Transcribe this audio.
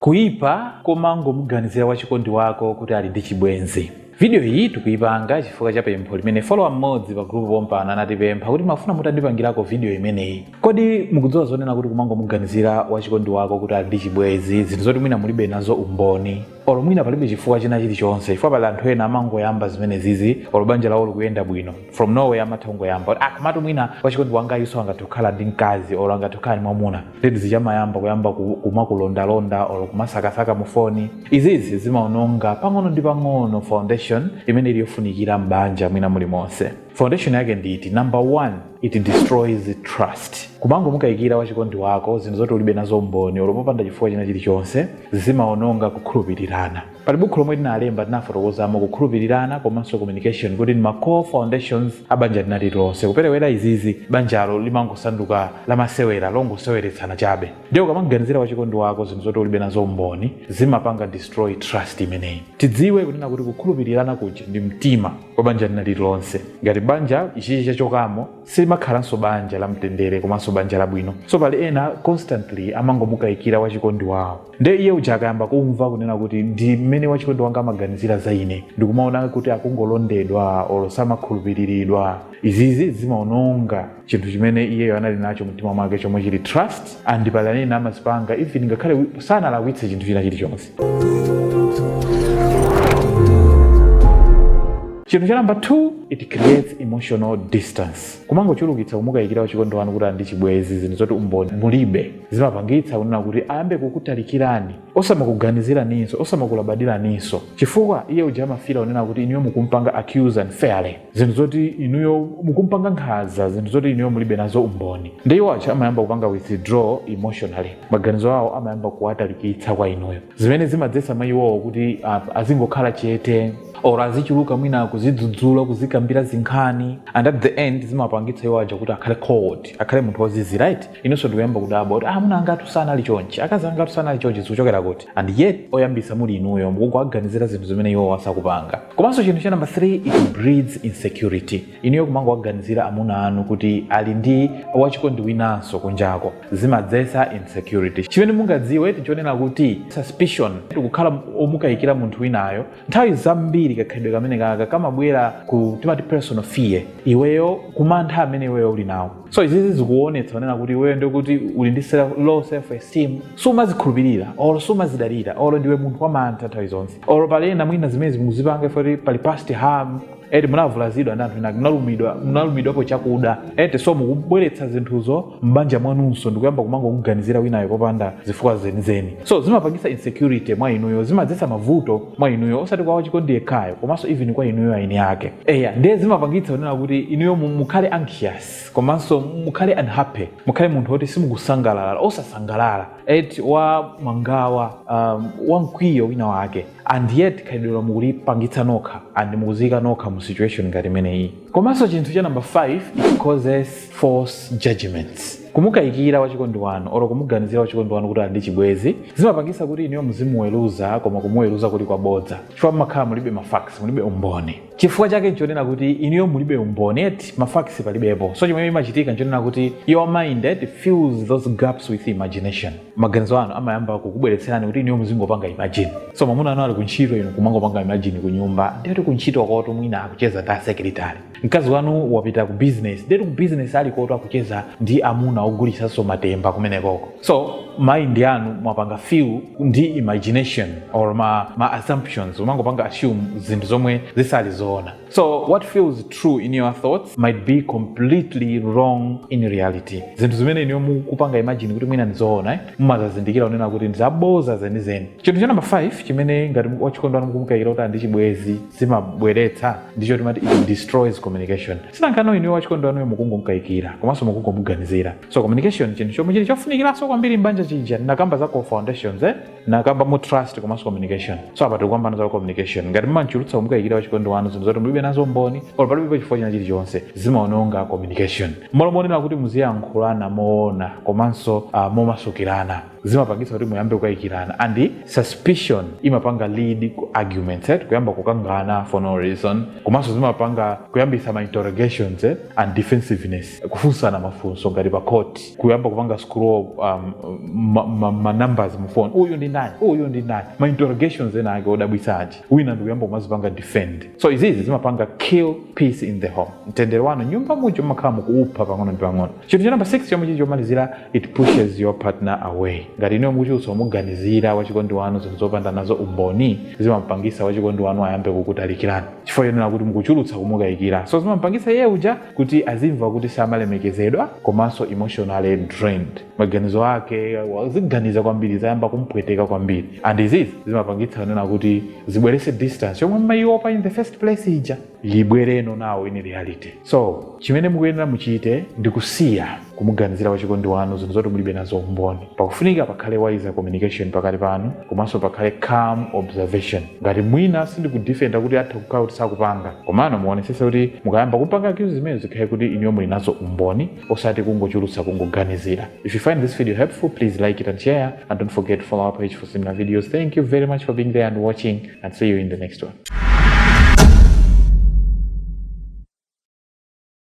Kuipa komangomuganizira wachikondi wako kuti ali ndi chibwenzi. Video iyi tikuyipanga chifukwa cha pempho limene follower mmodzi pa group pompano anatipempha kuti mafuna mutandipangirako video imeneyi. Kodi mukudziwa zonena kuti kumangomuganizira wachikondi wako kuti ali ndi chibwenzi zinthu zoti mwina mulibe nazo umboni olo mwina palibe chifukwa china chilichonse chifukwa pali anthu ena amangoyamba zimene zizi olo banja lawo likuyenda bwino from nowhere amatha kungoyamba kamatu mwina wachikondi wanga iso angatokhala ndi mkazi olo angatokhala ndi mwamuna ndeti zichamayamba kuyamba kumakulondalonda olo kumasakasaka mu foni. Izizi zimaononga pang'ono ndi pang'ono foundation imene iliyofunikira mbanja mwina mulimonse. Foundation yake nditi number 1, it destroys trust. Kumango mukayikira wachikondi wako zinthu zoti ulibe nazo umboni olo popanda chifukwa china chilichonse zimaononga kukhulupirirana. Pali buku lomwe linalemba linafotokozamo kukhulupirirana komanso communication kuti ndi ma core foundations abanja linalilonse. Kuperewera izizi banjalo limangosanduka lamasewera longoseweretsana chabe. Ndiyo ukamanganizira wachikondi wako zinthu zoti ulibe nazo umboni zimapanga destroy trust imeneyi. Tidziwe kunena kuti kukhulupirirana kuja ndi mtima kwa banja linalilonse. Ngati banja ichichi chachokamo silimakhalanso banja la mtendere komanso banja labwino. So pali ena constantly amangomukayikira wachikondi wawo nde iye uja akayamba kumva kunena kuti ndi mmene wachikondi wanga amaganizira za ine ndikumaona kuti akungolondedwa olo samakhulupiriridwa. Izizi zimaononga chinthu chimene iyeyo anali nacho mtima mwake chomwe chili trust and pali anene amazipanga even ngakhale sanalakwitse chinthu china chilichonse. Chinthu cha number 2, it creates emotional distance. Kumangochulukitsa kumukayikira wachikondi wanu kuti ndi chibwenzi zinthu zoti umboni mulibe zimapangitsa kunena kuti ayambe kukutalikirani osamakuganiziraninso osamakulabadiraninso chifukwa iye uja amafira kunena kuti inuyo mukumpanga accuse unfairly zinthu zoti inuyo mukumpanga nkhaza zinthu zoti inuyo mulibe nazo umboni. Ndi iwo acha amayamba kupanga withdraw emotionally. Maganizo awo amayamba kuwatalikitsa kwa inuyo zimene zimadzetsa mayiwowo kuti azingokhala chete or azichuluka mwina kuzidzudzula kuzikambira zinkhani and at the end zimapangitsa iwo aja kuti akhale cold akhale munthu wazizi right. Inonso ndikuyamba kudabwa kuti muna angatu sana ali chonchi akazi angatu sana ali chonchi zikuchokera kuti and yet oyambisa muli inuyo mukuganizira zinthu zimene iwo wasakupanga. Komanso chinthu cha number 3, it breeds insecurity. Inuyo kumangowaganizira amuna anu kuti ali ndi wachikondi winanso kunjako zimadzetsa insecurity. Chimene mungadziwe tichonena kuti suspicion tikukhala omukayikira munthu winayo nthawi zambiri kakhalidwe kamene kaka kamabwera ku timati personal fear iweyo kumantha amene iweyo uli nawo. So izizi zikuonetsa kunena kuti iweyo ndikuti uli ndi low self esteem sumazikhulupirira or sumazidalira or ndiwe munthu wamantha nthawi zonse or pali ena mwina zimene zimuzipanga foti pali past harm munavulazidwa ndi anthu ena munalumidwapo chakuda so mukubweretsa zinthuzo mbanja mwanunso ndikuyamba kumangokuganizira winayo popanda zifukwa zenizeni. So zimapangitsa insecurity mwa inuyo zimadzetsa mavuto mwa inuyo osati kwa wachikondi yekhayo komanso even kwa inuyo aini yake ndiye zimapangitsa kunena kuti inuyo mukhale anxious komanso mukhale unhappy mukhale munthu woti simukusangalala osasangalala wa mangawa wa mkwiyo wina wake and yet khalidwe mukulipangitsa nokha and mukuzika nokha mu situation ngati imeneyi. Komanso chinthu cha number 5, it causes false judgments. Kumukayikira wachikondi wanu olo kumuganizira wachikondi wanu kuti ali ndi chibwenzi zimapangitsa kuti inuyo muzimuweruza koma kumuweruza kuti kwabodza chifukwa makhala mulibe mafacts mulibe umboni. Chifukwa chake nchonena kuti inuyo mulibe umboni mafacts palibepo. So chimene imachitika nchonena kuti your mind fills those gaps with imagination. Maganizo anu amayamba kukubweretserani kuti inuyo muzingopanga imagine. So mamuna anu ali kuntchito inu kumangopanga imagine ku nyumba ndiyoti kuntchito koto mwina akucheza ndi secretary. Mkazi wanu wapita ku business ndiyoti ku business ali koto akucheza ndi amuna ogulisanso matemba kumenekoko. So mind yanu mwapanga feel ndi imagination or ma assumptions umangopanga assume zinthu zomwe zisali zoona. So what feels true in your thoughts might be completely wrong in reality. Zinthu zimene iniyo mukupanga imagine kuti mwina ndizoona mumazazindikira unena kuti ndizaboza zenizeni. Chinthu cha number 5 chimene ngati wachikondi wanu mukumukayikira kuti ndi chibwenzi zimabweretsa ndicho timati it destroys communication. Sinankano iniyo wachikondi wanu mukungomukayikira komanso mukungomuganizira. So communication chinthu chomwe chili chofunikiranso kwambiri mbanja chija nakamba za core foundations nakamba mu trust komanso communication. So apa tikukambana za communication ngati mmanchulutsa kumukayikira wachikondi wanu zinthu zoti mulibe nazo mboni or palibe chifukwa china chilichonse zimaononga communication. Molomonena kuti muziyankhulana moona komanso momasukirana. zimapangisa kuti muyambe kukayikirana, and suspicion imapanga lead ku arguments, kuyamba kukangana for no reason, komanso zimapanga kuyambisa ma interrogations and defensiveness, kufunsana mafunso ngati pa court, kuyamba kupanga scroll ma numbers mu phone, uyu ndi nani, ma interrogations ake odabwisaji, wina ndi kuyamba kumazipanga defend. So izizi zimapanga kill peace in the home, mtendere wanu nyumba mucho makhala mukuupha pang'ono ndi pang'ono. Chinthu cha number 6 chomwe chomalizira, it pushes your partner away. Ngati iniyo mukuchulutsa muganizira wachikondi wanu zinthu zopanda nazo umboni, zimapangisa wachikondi wanu ayambe kukutalikirana chifukwa yenera kuti mukuchulutsa kumukayikira. So zimapangisa iye uja kuti azimva kuti samalemekezedwa komanso emotionally drained, maganizo ake waziganiza kwambiri, zayamba kumpweteka kwambiri, and izizi zimapangitsa nena kuti zibwerese distance yomwe mmayiopa in the first place ija libwereno nawo in reality. So chimene mukuyenera muchite ndi kusiya kumuganizira wachikondi wanu zinthu zoti mulibe nazo umboni. Pakufunika pakhale wise communication pakati panu, komanso pakhale calm observation. Ngati mwina sindi kudefenda kuti atha kukhala kuti sakupanga, komano muonesese kuti mukayamba kupanga kitu zimene zikhale kuti iniyo muli nazo umboni, osati kungochulutsa kungoganizira. If you find this video helpful, please like it and share, and don't forget to follow our page for similar videos. Thank you very much for being there and watching, and see you in the next one.